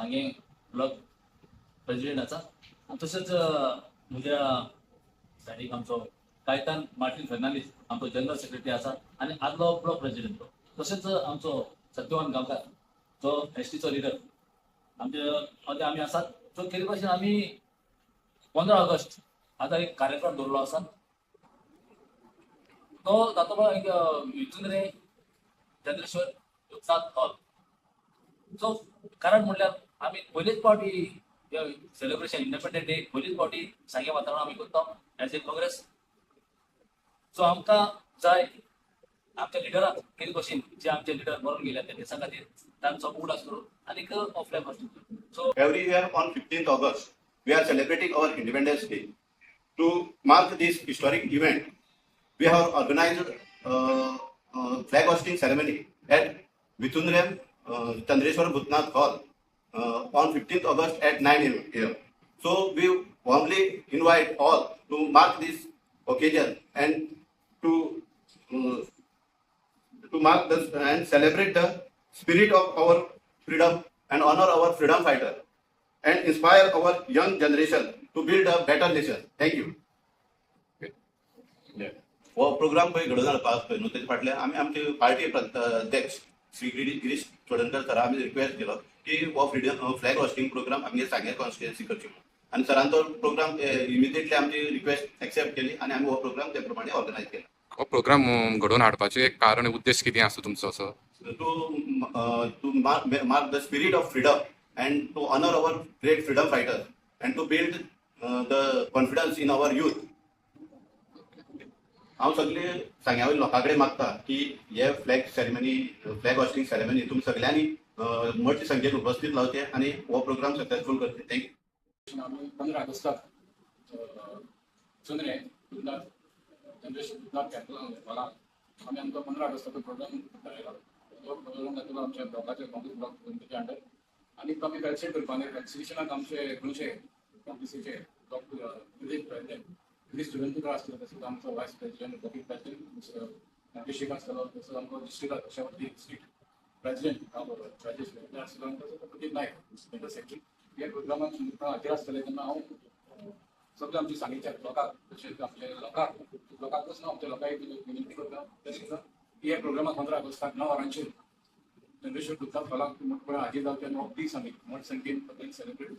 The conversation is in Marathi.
सांगे ब्लॉक प्रेसिडेंट आसा आणि तसेच म्हज्या सायडीक आमचो कायतान मार्टीन फर्नांडीस आमचो जनरल सेक्रेटरी आसा आणि आदलो ब्लॉक प्रेसिडेंट तसेच आमचो सत्यवान गांवकार जो एसटीचो लिडर आमचे आमी आसात. सो केले भाशेन आमी 15 ऑगस्ट आता एक कार्यक्रम दवरलो आसा. तो जातो एक हितून रे चंद्रेश्वर उत्साद हॉल. सो कारण म्हणल्यार आमी पयलेच फावटी सेलिब्रेशन इंडिपेंडन्स डे पयलीच फावटी सांगे वातावरण आमी करता एज ए काँग्रेस. सो आमकां जाय आमच्या लिडराक केले भशेन जे आमचे लिडर मरून गेले त्या दिसा खातीर तांचो उडास करून आनीक ऑफलायन वचून. So Every year on 15th August, we are celebrating our Independence Day. To mark this historic event, we have organized flag hosting ceremony at Vitundrem Chandreshwar Bhutnath Hall on 15th August at 9 a.m. So we warmly invite all to mark this occasion and to mark this and celebrate the spirit of our freedom and honor our freedom fighter and inspire our young generation to build a better nation. Thank you. हो प्रोग्राम पळय घडोवन हाडपाक पळय न्हू तेजे फाटल्यान आमी आमचे पार्टी अध्यक्ष श्री गिरीश चोडणकर सरा आमी रिक्वेस्ट केलो की हो फ्लॅग हॉस्टिंग प्रोग्राम आमगे सांगे कॉन्स्टिट्युएन्सी करची म्हणून आनी सरान तो प्रोग्राम इमिडिएटली आमची रिक्वेस्ट एक्सेप्ट केली आनी आमी हो प्रोग्राम त्या प्रमाणे ऑर्गनायज केला. हो प्रोग्राम घडोवन हाडपाचें एक कारण उद्देश कितें आसा तुमचो असो? To mark the spirit of freedom and to honor our great freedom fighters and to build the confidence in our youth. हांव सगळे सांग्यावयल्या लोकां कडेन मागता की हे फ्लॅग हॉस्टिंग सेरेमनी तुमी सगळ्यांनी मोठ्या संख्येन उपस्थित रावचे आणि हो प्रोग्राम सक्सेसफुल करचे. थँक्यू. आम्ही 15 ऑगस्टाक चंद्रे चंद्रेश्वर कॅपिटल आम्ही आमचा 15 ऑगस्टाचो प्रोग्राम थारायला. तो प्रोग्राम घातलो आमच्या ब्लॉकाचे काँग्रेस ब्लॉक कमिटीच्या अंडर आनी तो आमी वॅक्सिनेट करपाक वॅक्सिनेशनाक आमचे गोंयचे काँग्रेसीचे डॉक्टर प्रेसिडेंट गिरीश चोडणकर आसलो तसोच आमचो वायस प्रेसिडेंट डॉक्टर प्रेसिडेंट अभिषेक आसलो तसोच आमचो डिस्ट्रिक्ट कशावती डिस्ट्रिक्ट प्रेसिडेंट राजेश आसलो आनी तसोच प्रदीप नायक जनरल सेक्रेटरी. ह्या प्रोग्रामाक हाजीर आसतले तेन्ना हांव सगळे आमचे सांगेच्या लोकांक तशेंच आपल्या लोकांक पासून आमच्या लोकांक विनंती करता तशेंच ह्या प्रोग्रामाक 15 ऑगस्टाक 9 वरांचेर चंद्रेश्वर बुद्धाक हॉलाक मोठपणान हाजीर जावचे आनी हो दीस आमी मोठ संख्येन सेलिब्रेट